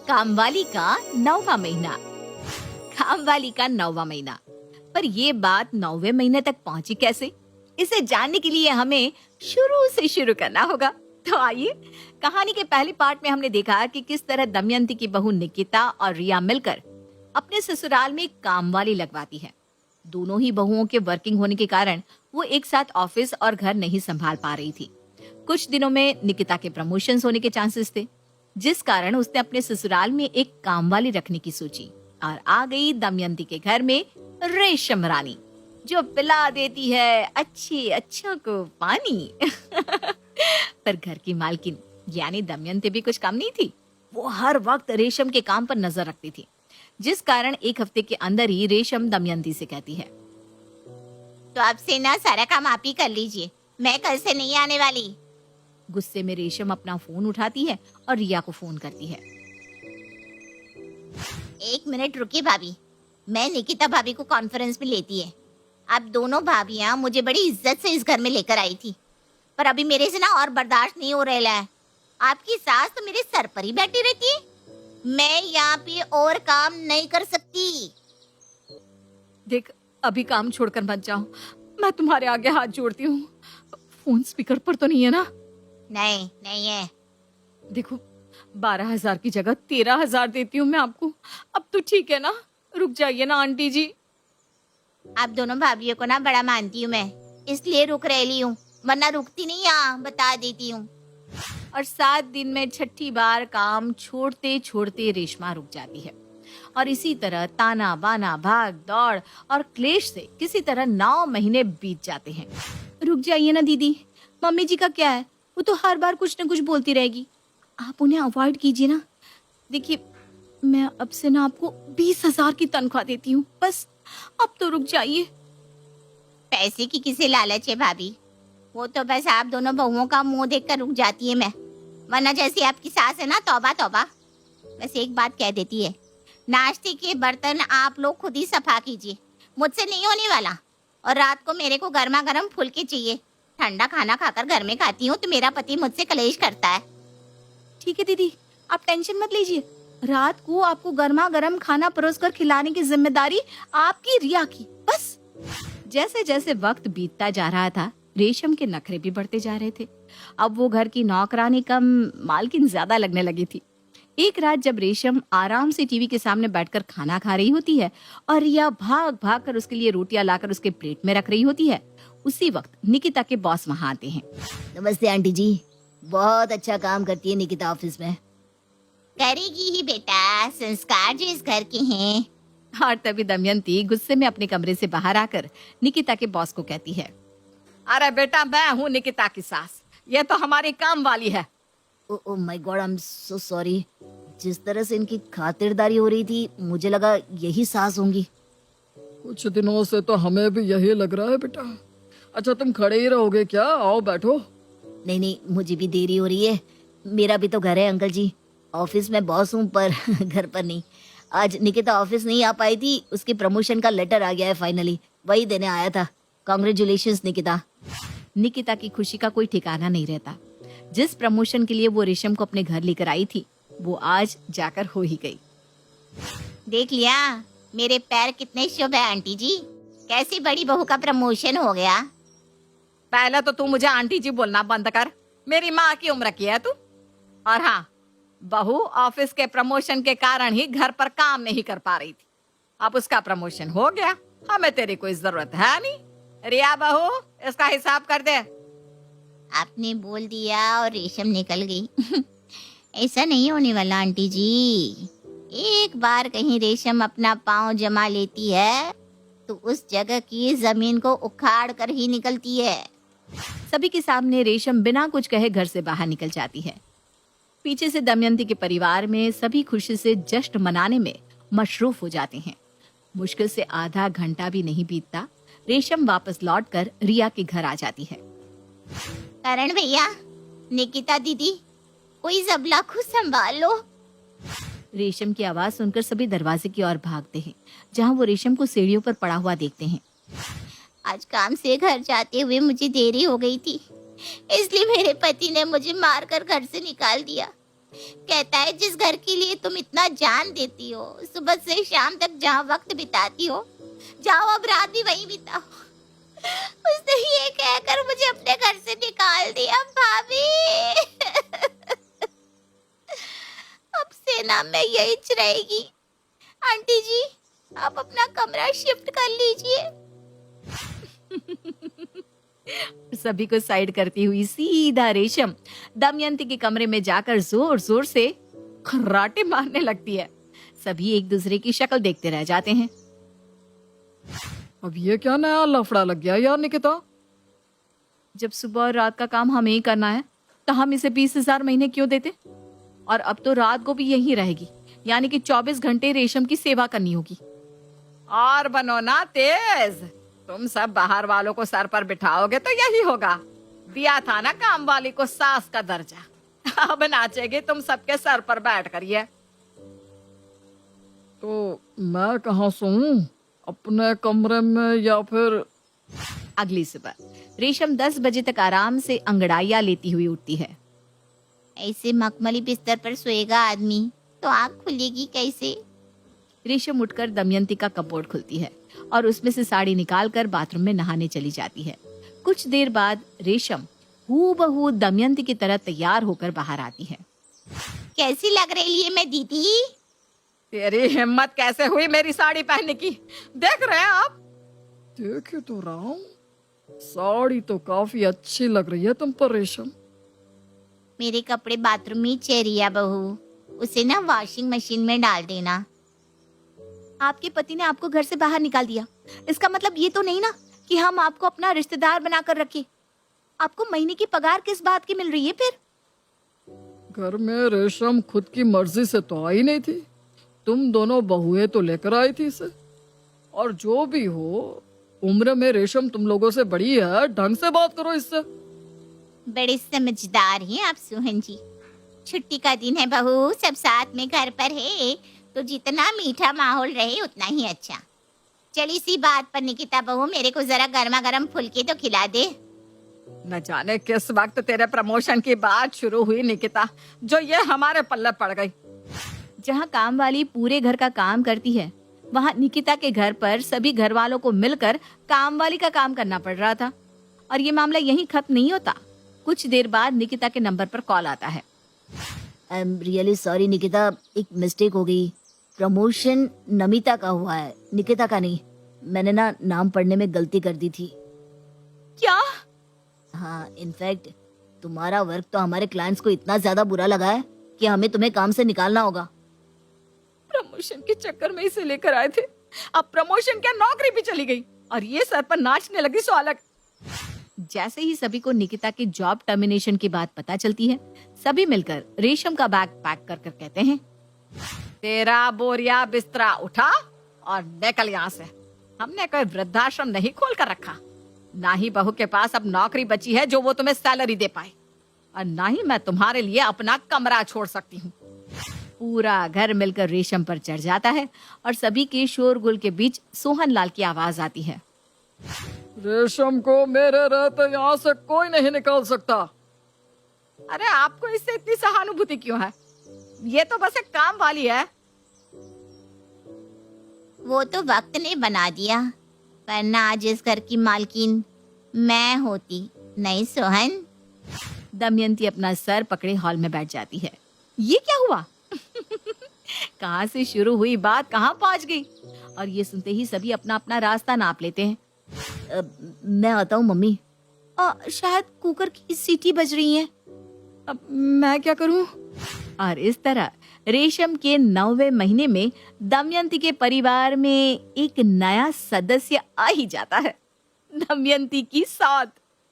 कामवाली का 9वां महीना। कामवाली का 9वां महीना। पर ये बात 9वें महीने तक पहुंची कैसे, इसे जानने के लिए हमें शुरू से शुरू करना होगा। तो आइए, कहानी के पहले पार्ट में हमने देखा कि किस तरह दमयंती की बहू निकिता और रिया मिलकर अपने ससुराल में कामवाली लगवाती है। दोनों ही बहुओं के वर्किंग होने के कारण वो एक साथ ऑफिस और घर नहीं संभाल पा रही थी। कुछ दिनों में निकिता के प्रमोशंस होने के चांसेस थे, जिस कारण उसने अपने ससुराल में एक कामवाली रखने की सोची और आ गई दमयंती के घर में रेशम रानी, जो पिला देती है अच्छे अच्छों को पानी। पर घर की मालकिन यानी दमयंती भी कुछ कम नहीं थी। वो हर वक्त रेशम के काम पर नजर रखती थी, जिस कारण एक हफ्ते के अंदर ही रेशम दमयंती से कहती है, तो अब से ना सारा काम आप ही कर लीजिए, मैं कल से नहीं आने वाली। गुस्से में रेशम अपना फोन उठाती है और रिया को फोन करती है। 1 मिनट रुकिए भाभी, मैं निकिता भाभी को कॉन्फ्रेंस में लेती है। अब दोनों भाभियां मुझे बड़ी इज्जत से इस घर में लेकर आई थी, पर अभी मेरे से ना और बर्दाश्त नहीं हो रहा है। आपकी सास तो मेरे सर पर ही बैठी रहती है, मैं यहाँ पे और काम नहीं कर सकती। देख, अभी काम छोड़कर मत जाओ, मैं तुम्हारे आगे हाथ जोड़ती हूँ। फोन स्पीकर पर तो नहीं है ना? नहीं है। देखो, 12,000 की जगह 13,000 देती हूँ मैं आपको। अब तो ठीक है ना? रुक जाइए ना आंटी जी। आप दोनों भाभीियों को ना बड़ा मानती हूँ मैं, इसलिए रुक रही हूँ, वरना रुकती नहीं, यहाँ बता देती हूँ। और 7 दिन में छठी बार काम छोड़ते छोड़ते रेशमा रुक जाती है। और इसी तरह ताना बाना, भाग दौड़ और क्लेश से किसी तरह 9 महीने बीत जाते हैं। रुक जाइए ना दीदी, मम्मी जी का क्या है, वो तो हर बार कुछ न कुछ बोलती रहेगी, आप उन्हें अवॉइड कीजिए ना। देखिए, मैं अब से ना आपको 20,000 की तनख्वाह देती हूँ, बस अब तो रुक जाइए। पैसे की किसे लालच है भाभी, वो तो बस आप दोनों बहुओं का मुंह देखकर रुक जाती है मैं, वरना जैसी आपकी सास है ना, तौबा तौबा। बस एक बात कह देती है, नाश्ते के बर्तन आप लोग खुद ही सफा कीजिए, मुझसे नहीं होने वाला। और रात को मेरे को गर्मा गर्म फुलके चाहिए, ठंडा खाना खाकर घर में खाती हूँ तो मेरा पति मुझसे कलेश करता है। ठीक है दीदी, आप टेंशन मत लीजिए, रात को आपको गर्मा गर्म खाना परोसकर खिलाने की जिम्मेदारी आपकी, रिया की। बस जैसे जैसे वक्त बीतता जा रहा था, रेशम के नखरे भी बढ़ते जा रहे थे। अब वो घर की नौकरानी कम मालकिन ज्यादा लगने लगी थी। एक रात जब रेशम आराम से टीवी के सामने बैठकर खाना खा रही होती है और रिया भाग भाग कर उसके लिए रोटियां लाकर उसके प्लेट में रख रही होती है, उसी वक्त निकिता के बॉस वहां आते हैं। नमस्ते आंटी जी, बहुत अच्छा काम करती है निकिता ऑफिस में। करेगी ही बेटा, संस्कार जो इस घर के हैं। और तभी दमयंती गुस्से में अपने कमरे से बाहर आकर निकिता के बॉस को कहती है, अरे बेटा, मैं हूँ निकिता की सास, ये तो हमारी काम वाली है। Oh my God, I am so sorry. जिस तरह से इनकी खातिरदारी हो रही थी, मुझे लगा यही सास होंगी। कुछ दिनों से तो हमें भी यही लग रहा है बेटा। अच्छा, तुम खड़े ही रहोगे क्या? आओ बैठो। नहीं, मुझे भी देरी हो रही है, मेरा भी तो घर है अंकल जी। ऑफिस में बॉस हूँ पर घर पर नहीं। आज निकिता ऑफिस नहीं आ पाई थी, उसके प्रमोशन का लेटर आ गया है फाइनली, वही देने आया था। कांग्रेचुलेशंस निकिता। निकिता की खुशी का कोई ठिकाना नहीं रहता। जिस प्रमोशन के लिए वो रेशम को अपने घर लेकर आई थी, वो आज जाकर हो ही गई। देख लिया मेरे पैर कितने शुभ है आंटी जी, कैसी बड़ी बहू का प्रमोशन हो गया। पहले तो तू मुझे आंटी जी बोलना बंद कर, मेरी माँ की उम्र की है तू। और हाँ, बहू ऑफिस के प्रमोशन के कारण ही घर पर काम नहीं कर पा रही थी, अब उसका प्रमोशन हो गया, हमें तेरी कोई जरूरत है नहीं। रिया बहू, इसका हिसाब कर दे। आपने बोल दिया और रेशम निकल गई। ऐसा नहीं होने वाला आंटी जी, एक बार कहीं रेशम अपना पांव जमा लेती है तो उस जगह की जमीन को उखाड़ कर ही निकलती है। सभी के सामने रेशम बिना कुछ कहे घर से बाहर निकल जाती है। पीछे से दमयंती के परिवार में सभी खुशी से जश्न मनाने में मशरूफ हो जाते हैं। मुश्किल से आधा घंटा भी नहीं बीतता, रेशम वापस लौटकर रिया के घर आ जाती है। करण भैया, निकिता दीदी, कोई जबला खुद संभाल लो। रेशम की आवाज सुनकर सभी दरवाजे की ओर भागते हैं, जहां वो रेशम को सीढ़ियों पर पड़ा हुआ देखते हैं। आज काम से घर जाते हुए मुझे देरी हो गई थी, इसलिए मेरे पति ने मुझे मारकर घर से निकाल दिया। कहता है जिस घर के लिए तुम इतना जान देती हो, सुबह से शाम तक जहाँ वक्त बिताती हो, जाओ अब रात भी वहीं बिताओ। उसने ये कहकर मुझे अपने घर से निकाल दिया भाभी। अब से ना मैं यही रहेगी। आंटी जी, आप अपना कमरा शिफ्ट कर लीजिए। सभी को साइड करती हुई सीधा रेशम दमयंती के कमरे में जाकर जोर जोर से खर्राटे मारने लगती है। सभी एक दूसरे की शक्ल देखते रह जाते हैं। अब ये क्या नया लफड़ा लग गया यार निकिता? जब सुबह और रात का काम हमें ही करना है तो हम इसे 20,000 महीने क्यों देते? और अब तो रात को भी यही रहेगी, यानी कि 24 घंटे रेशम की सेवा करनी होगी। और बनो ना तेज, तुम सब बाहर वालों को सर पर बिठाओगे तो यही होगा। दिया था ना काम वाली को सास का दर्जा, अब नाचेगी तुम सबके सर पर बैठ कर। ये तो मैं कहाँ सोऊं? अपने कमरे में या फिर? अगली सुबह रेशम 10 बजे तक आराम से अंगड़ाइयां लेती हुई उठती है। ऐसे मखमली बिस्तर पर सोएगा आदमी तो आँख खुलेगी कैसे? रेशम उठकर दमयंती का कपबोर्ड खुलती है और उसमें से साड़ी निकालकर बाथरूम में नहाने चली जाती है। कुछ देर बाद रेशम हूबहू दमयंती की तरह तैयार होकर बाहर आती है। कैसी लग रही है मैं दीदी? तेरी हिम्मत कैसे हुई मेरी साड़ी पहनने की? देख रहे हैं आप? देख ही तो रहा हूँ, साड़ी तो काफी अच्छी लग रही है तुम पर रेशम। मेरे कपड़े बाथरूम में चेरिया बहू, उसे ना वॉशिंग मशीन में डाल देना। आपके पति ने आपको घर से बाहर निकाल दिया, इसका मतलब ये तो नहीं ना कि हम आपको अपना रिश्तेदार बनाकर रखें। आपको महीने की पगार किस बात की मिल रही है फिर? घर में रेशम खुद की मर्जी से तो आई नहीं थी, तुम दोनों बहुएं तो लेकर आई थी इसे। और जो भी हो, उम्र में रेशम तुम लोगों से बड़ी है, ढंग से बात करो इससे। बड़े समझदार हैं आप सोहन जी। छुट्टी का दिन है बहू, सब साथ में घर पर है तो जितना मीठा माहौल रहे उतना ही अच्छा। चल इसी बात पर निकिता बहू, मेरे को जरा गर्मा गर्म फुलके तो खिला दे। न जाने किस वक्त तेरे प्रमोशन की बात शुरू हुई निकिता, जो ये हमारे पल्ले पड़ गई। जहाँ काम वाली पूरे घर का काम करती है, वहाँ निकिता के घर पर सभी घर वालों को मिलकर काम वाली का काम करना पड़ रहा था। और ये मामला यहीं खत्म नहीं होता। कुछ देर बाद निकिता के नंबर पर कॉल आता है। I am really sorry Nikita, एक मिस्टेक हो गई। प्रमोशन नमिता का हुआ है, निकिता का नहीं। मैंने ना नाम पढ़ने में गलती कर दी थी। क्या? हाँ, इनफैक्ट तुम्हारा वर्क तो हमारे क्लाइंट्स को इतना ज्यादा बुरा लगा है कि हमें तुम्हें काम से निकालना होगा। प्रमोशन के चक्कर में इसे लेकर आए थे, अब प्रमोशन क्या नौकरी भी चली गई और ये सर पर नाचने लगी सो अलग। जैसे ही सभी को निकिता के जॉब टर्मिनेशन की बात पता चलती है, सभी मिलकर रेशम का बैग पैक कर कर कहते हैं, तेरा बोरिया बिस्तरा उठा और निकल यहाँ से। हमने कोई वृद्धाश्रम नहीं खोल कर रखा, ना ही बहू के पास अब नौकरी बची है जो वो तुम्हें सैलरी दे पाए, और ना ही मैं तुम्हारे लिए अपना कमरा छोड़ सकती हूँ। पूरा घर मिलकर रेशम पर चढ़ जाता है और सभी के शोरगुल के बीच सोहन लाल की आवाज आती है, रेशम को मेरे रहते यहाँ से कोई नहीं निकाल सकता। अरे आपको इससे इतनी सहानुभूति क्यों है? ये तो बस एक काम वाली है। वो तो वक्त ने बना दिया, वरना आज इस घर की मालकिन मैं होती, नहीं सोहन? दमयंती अपना सर पकड़े हॉल में बैठ जाती है। ये क्या हुआ? कहाँ से शुरू हुई बात कहाँ पहुंच गई? और ये सुनते ही सभी अपना अपना रास्ता नाप लेते हैं। मैं आता हूँ मम्मी। शायद कुकर की सीटी बज रही है। अब मैं क्या करूं? और इस तरह रेशम के 9वें महीने में दमयंती के परिवार में एक नया सदस्य आ ही जाता है, दमयंती की सौत।